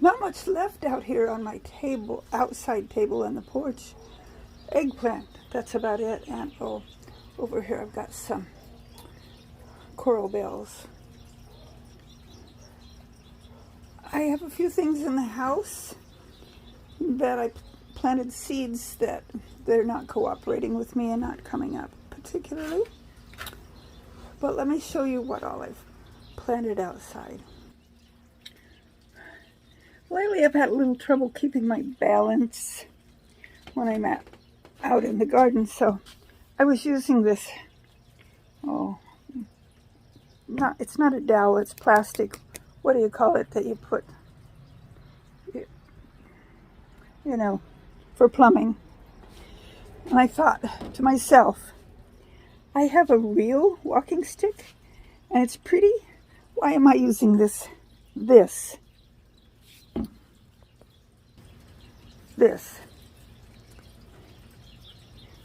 Not much left out here on my table, outside table on the porch. Eggplant, that's about it. And oh, over here I've got some coral bells. I have a few things in the house that I planted seeds that they're not cooperating with me and not coming up particularly. But let me show you what all I've planted outside. Lately I've had a little trouble keeping my balance when I'm out in the garden, so I was using this, it's not a dowel, it's plastic. What do you call it that you put, for plumbing? And I thought to myself, I have a real walking stick and it's pretty. Why am I using this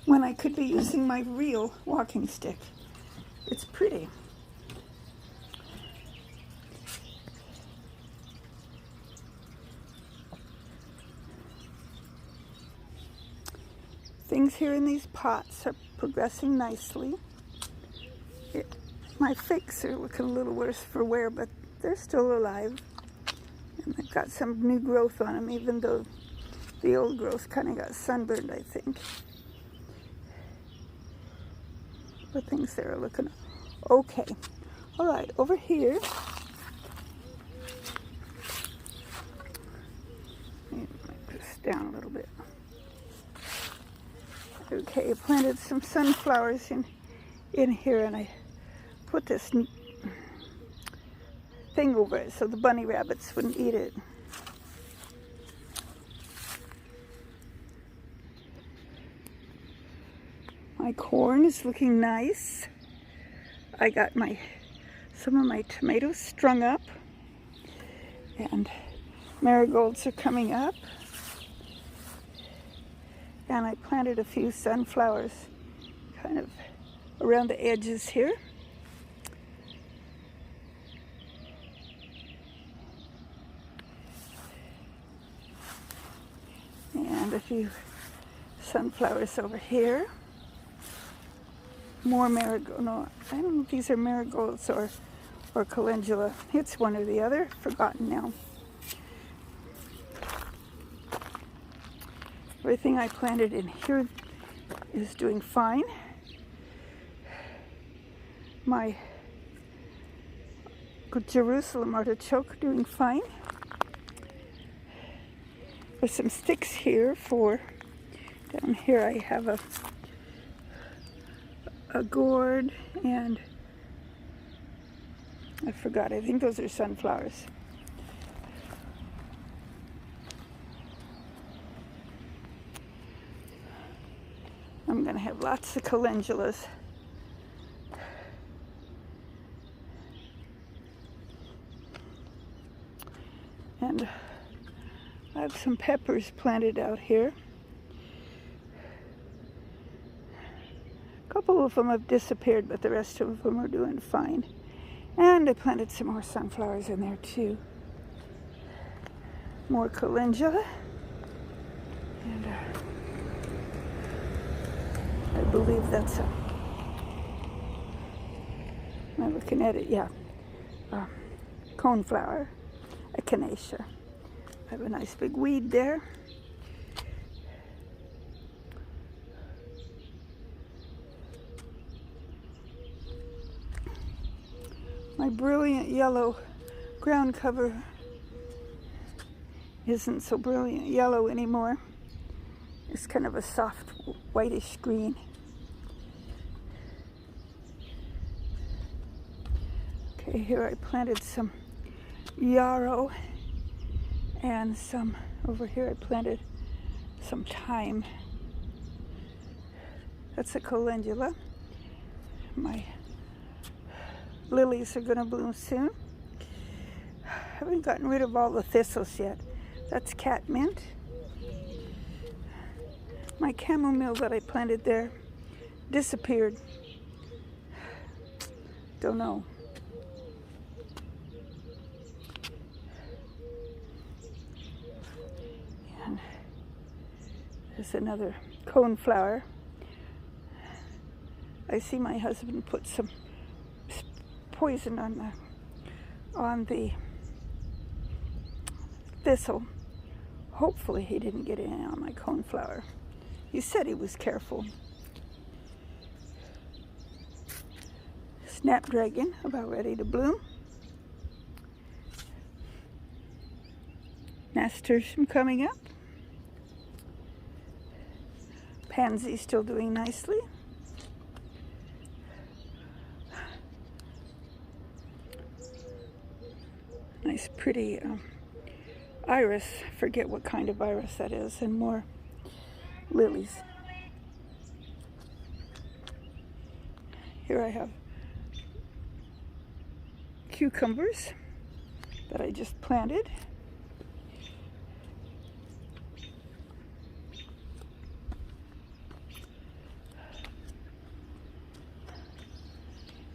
when I could be using my real walking stick? It's pretty. Things here in these pots are progressing nicely. My fakes are looking a little worse for wear, but they're still alive. And they've got some new growth on them, even though the old growth kind of got sunburned, I think. But things there are looking okay. All right, over here. Let me put this down a little bit. Okay, I planted some sunflowers in here, and I put this thing over it so the bunny rabbits wouldn't eat it. My corn is looking nice. I got some of my tomatoes strung up, and marigolds are coming up. And I planted a few sunflowers kind of around the edges here. And a few sunflowers over here. More marigold. No, I don't know if these are marigolds or calendula. It's one or the other. Forgotten now. Everything I planted in here is doing fine. My Jerusalem artichoke doing fine. There's some sticks here down here I have a gourd, and I forgot, I think those are sunflowers. I'm going to have lots of calendulas. And I have some peppers planted out here. A couple of them have disappeared, but the rest of them are doing fine. And I planted some more sunflowers in there too. More calendula. And I believe that's am I looking at it? Yeah. Coneflower, echinacea. I have a nice big weed there. My brilliant yellow ground cover isn't so brilliant yellow anymore. It's kind of a soft whitish green. Okay, here I planted some yarrow, and over here I planted some thyme. That's a calendula. My lilies are going to bloom soon. Haven't gotten rid of all the thistles yet. That's catmint. My chamomile that I planted there disappeared. Don't know. There's another coneflower. I see my husband put some poison on the thistle. Hopefully he didn't get in on my coneflower. He said he was careful. Snapdragon about ready to bloom. Nasturtium coming up. Pansy still doing nicely. Nice pretty iris. Forget what kind of iris that is. And more lilies. Here I have cucumbers that I just planted.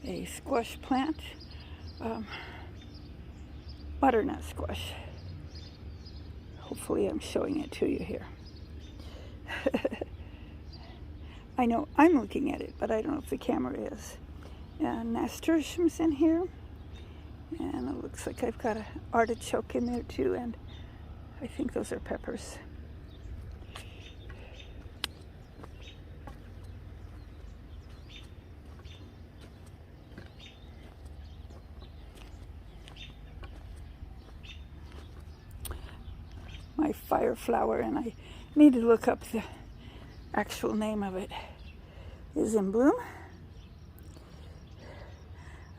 A squash plant, butternut squash. Hopefully I'm showing it to you here. I know I'm looking at it, but I don't know if the camera is. And nasturtium's in here. And it looks like I've got an artichoke in there too, and I think those are peppers. My fire flower, and I need to look up the actual name of it, is in bloom.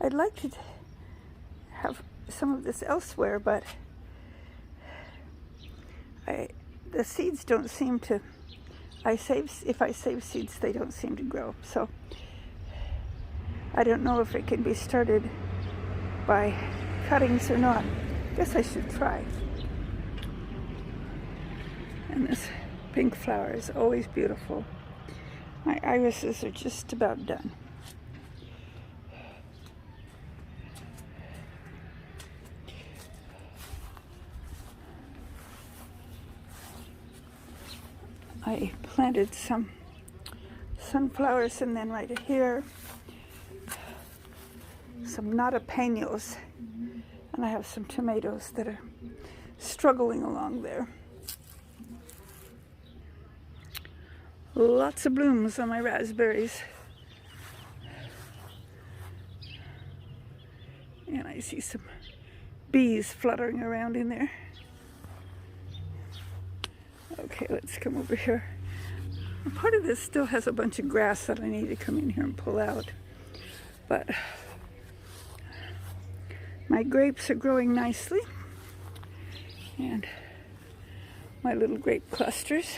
I'd like to have some of this elsewhere, but the seeds don't seem to, if I save seeds, they don't seem to grow. So I don't know if it can be started by cuttings or not. Guess I should try. And this pink flower is always beautiful. My irises are just about done. I planted some sunflowers, and then right here some nata penos, and I have some tomatoes that are struggling along there. Lots of blooms on my raspberries. And I see some bees fluttering around in there. Okay, let's come over here. Part of this still has a bunch of grass that I need to come in here and pull out. But my grapes are growing nicely. And my little grape clusters.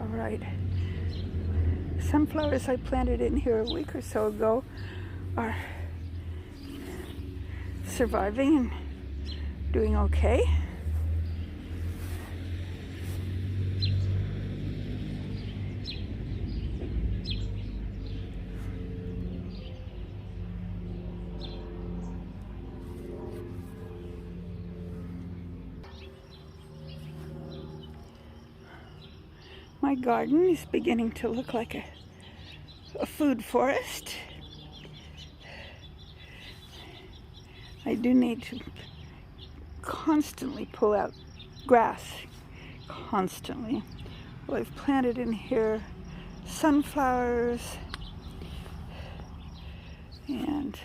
Right. Sunflowers I planted in here a week or so ago are surviving and doing okay. My garden is beginning to look like a food forest. I do need to constantly pull out grass, constantly. Well, I've planted in here sunflowers and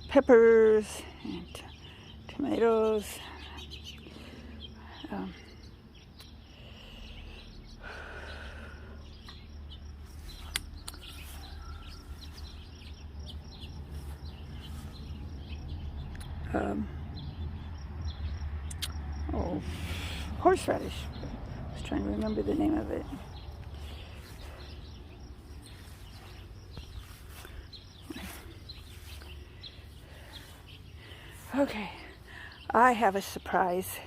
peppers and tomatoes. Horseradish. I was trying to remember the name of it. Okay, I have a surprise.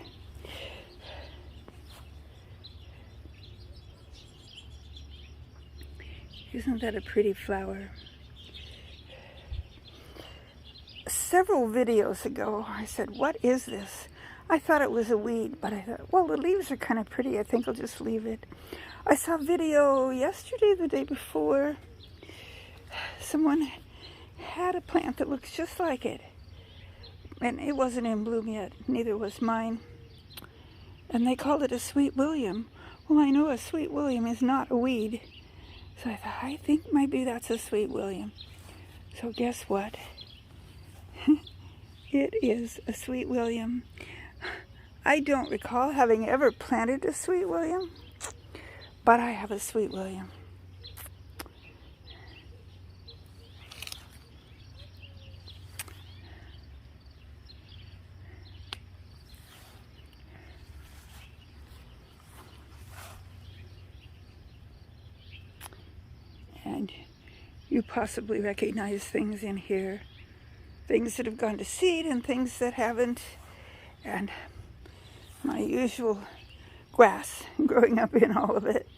Isn't that a pretty flower? Several videos ago, I said, what is this? I thought it was a weed, but I thought, well, the leaves are kind of pretty. I think I'll just leave it. I saw a video yesterday, the day before. Someone had a plant that looks just like it. And it wasn't in bloom yet. Neither was mine. And they called it a Sweet William. Well, I know a Sweet William is not a weed. So I thought, I think maybe that's a Sweet William. So guess what? It is a Sweet William. I don't recall having ever planted a Sweet William, but I have a Sweet William. And you possibly recognize things in here. Things that have gone to seed and things that haven't. And my usual grass growing up in all of it.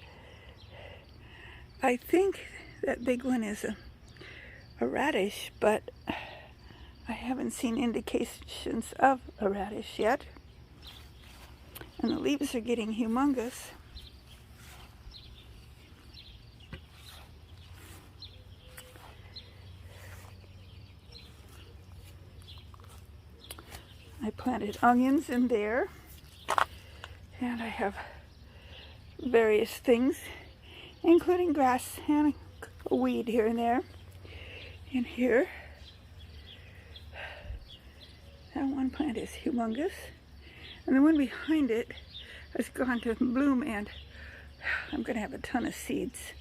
I think that big one is a radish, but I haven't seen indications of a radish yet. And the leaves are getting humongous. I planted onions in there, and I have various things, including grass and a weed here and there. In here, that one plant is humongous, and the one behind it has gone to bloom, and I'm going to have a ton of seeds.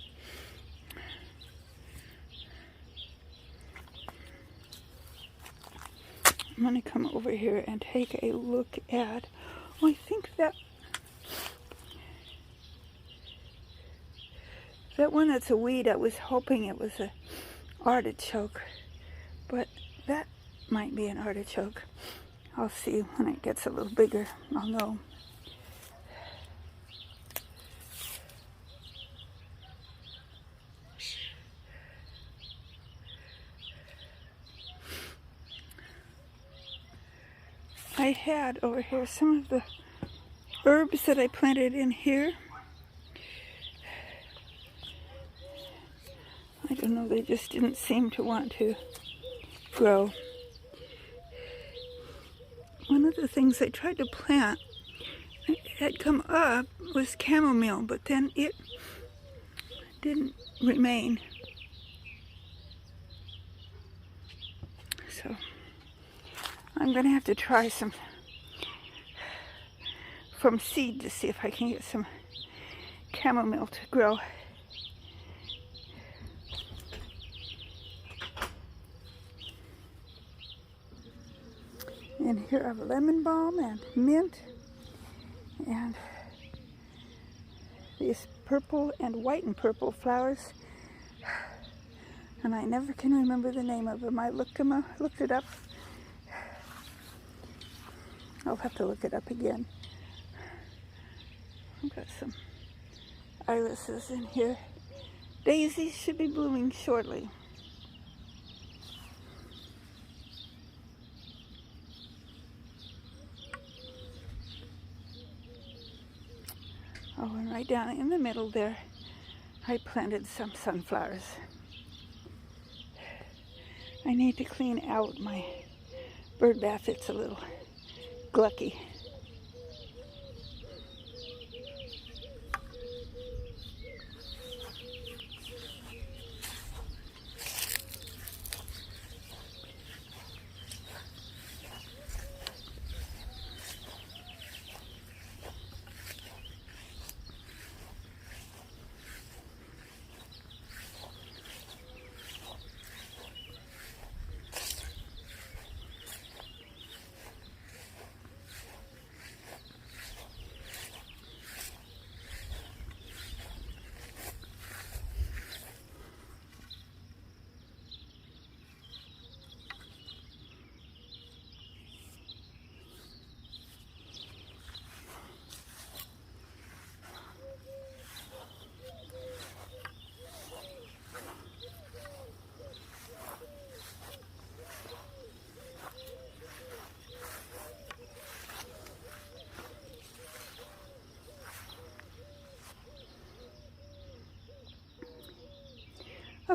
I'm going to come over here and take a look at, oh, I think that one that's a weed, I was hoping it was a artichoke, but that might be an artichoke. I'll see when it gets a little bigger, I'll know. I had over here some of the herbs that I planted in here. I don't know, they just didn't seem to want to grow. One of the things I tried to plant that had come up was chamomile, but then it didn't remain. So I'm going to have to try some from seed to see if I can get some chamomile to grow. And here I have lemon balm and mint and these purple and white and purple flowers. And I never can remember the name of them. I looked it up. I'll have to look it up again. I've got some irises in here. Daisies should be blooming shortly. Oh, and right down in the middle there, I planted some sunflowers. I need to clean out my bird bath. It's a little glucky.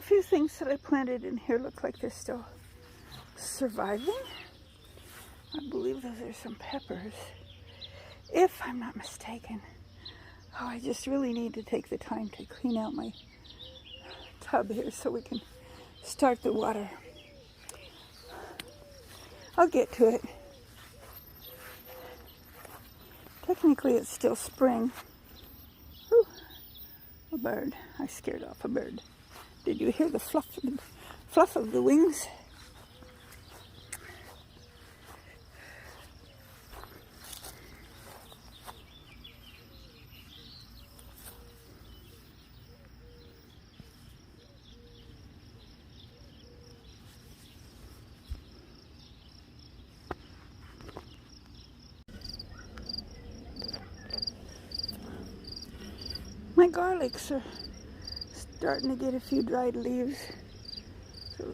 few things that I planted in here look like they're still surviving. I believe those are some peppers, if I'm not mistaken. Oh, I just really need to take the time to clean out my tub here so we can start the water. I'll get to it. Technically, it's still spring. Whew. A bird. I scared off a bird. Did you hear the fluff of the wings? My garlics are starting to get a few dried leaves. So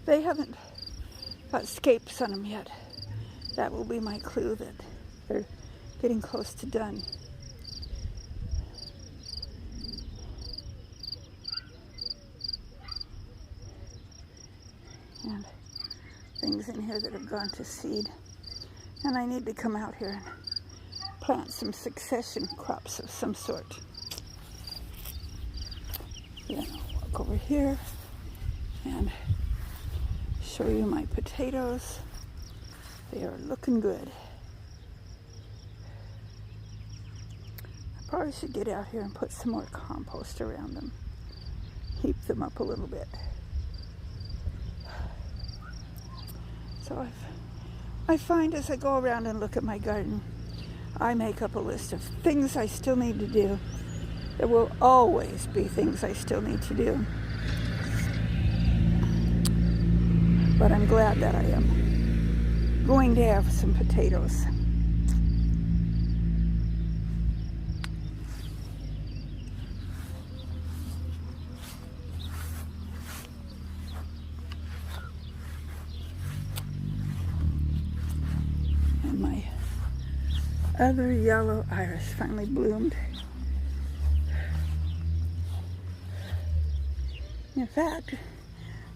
they haven't got scapes on them yet. That will be my clue that they're getting close to done. And things in here that have gone to seed. And I need to come out here and plant some succession crops of some sort. Then I'll walk over here and show you my potatoes. They are looking good. I probably should get out here and put some more compost around them. Heap them up a little bit. So I find as I go around and look at my garden, I make up a list of things I still need to do. There will always be things I still need to do. But I'm glad that I am going to have some potatoes. And my other yellow iris finally bloomed. In fact,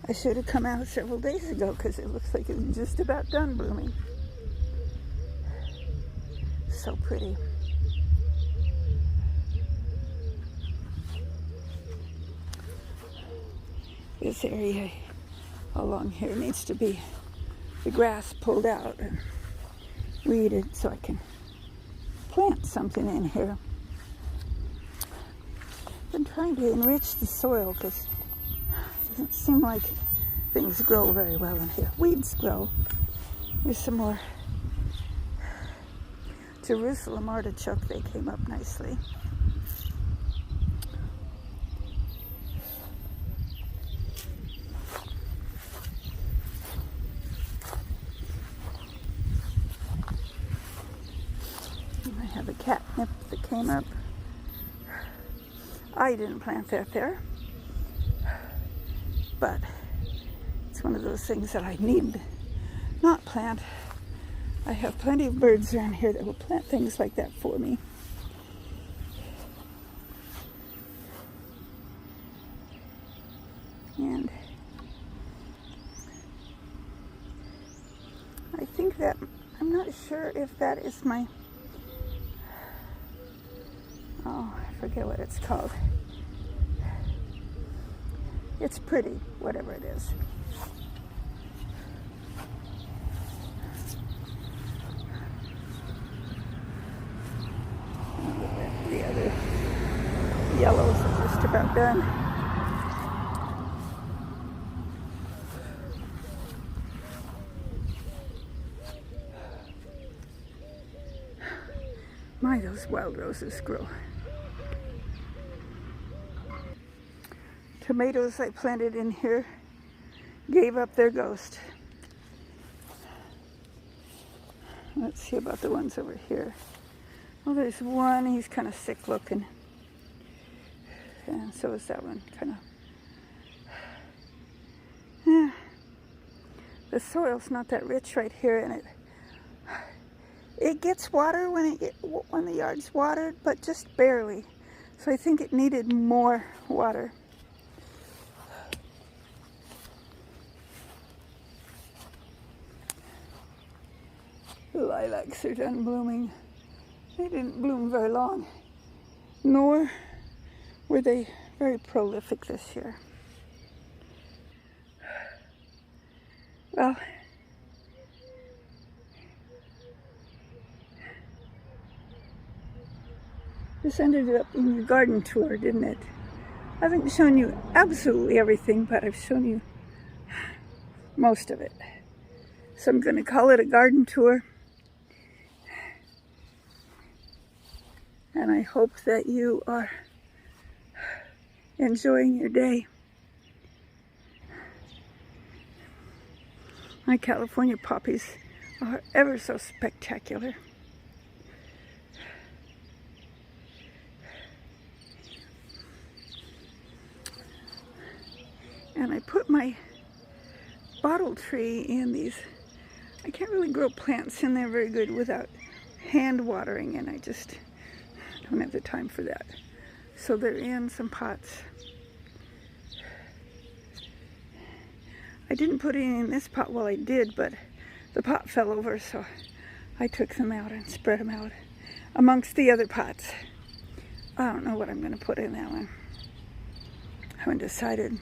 I should have come out several days ago because it looks like it's just about done blooming. So pretty. This area along here needs to be the grass pulled out and weeded so I can plant something in here. I've been trying to enrich the soil because it doesn't seem like things grow very well in here. Weeds grow. There's some more Jerusalem artichoke. They came up nicely. I have a catnip that came up. I didn't plant that there, but it's one of those things that I need to not plant. I have plenty of birds around here that will plant things like that for me. And I think that, I'm not sure if that is my, oh, I forget what it's called. It's pretty, whatever it is. The other yellows are just about done. My, those wild roses grow. Tomatoes I planted in here gave up their ghost. Let's see about the ones over here. Well, there's one, he's kind of sick looking. And so is that one, kind of. Yeah. The soil's not that rich right here, and it gets water when the yard's watered, but just barely. So I think it needed more water. The lilacs are done blooming. They didn't bloom very long, nor were they very prolific this year. Well, this ended up in your garden tour, didn't it? I haven't shown you absolutely everything, but I've shown you most of it. So I'm going to call it a garden tour. And I hope that you are enjoying your day. My California poppies are ever so spectacular. And I put my bottle tree in these. I can't really grow plants in there very good without hand watering, and I just don't have the time for that. So they're in some pots. I didn't put any in this pot, well I did, but the pot fell over, so I took them out and spread them out amongst the other pots. I don't know what I'm going to put in that one. I haven't decided.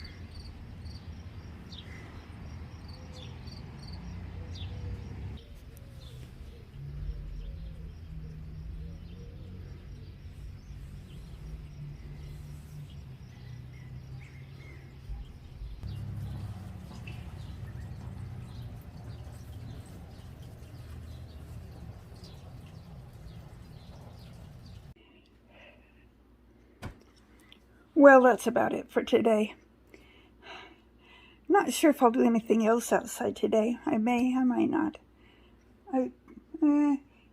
Well, that's about it for today. Not sure if I'll do anything else outside today. I may, I might not.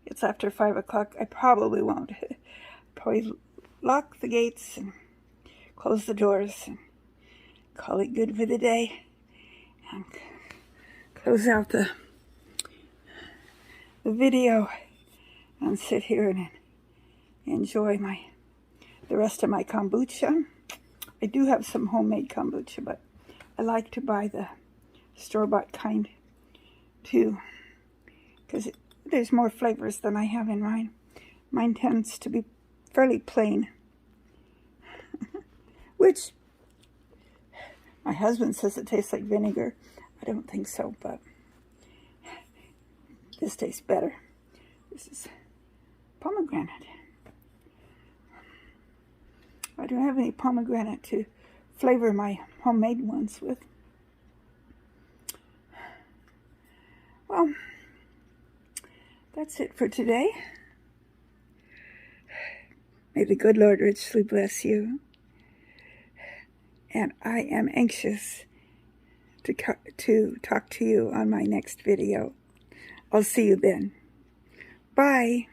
It's after 5 o'clock. I probably won't. Probably lock the gates and close the doors and call it good for the day. And close out the video and sit here and enjoy the rest of my kombucha. I do have some homemade kombucha, but I like to buy the store-bought kind too, because there's more flavors than I have in mine. Mine tends to be fairly plain, which my husband says it tastes like vinegar. I don't think so, but this tastes better. This is pomegranate. I don't have any pomegranate to flavor my homemade ones with. Well, that's it for today. May the good Lord richly bless you. And I am anxious to talk to you on my next video. I'll see you then. Bye.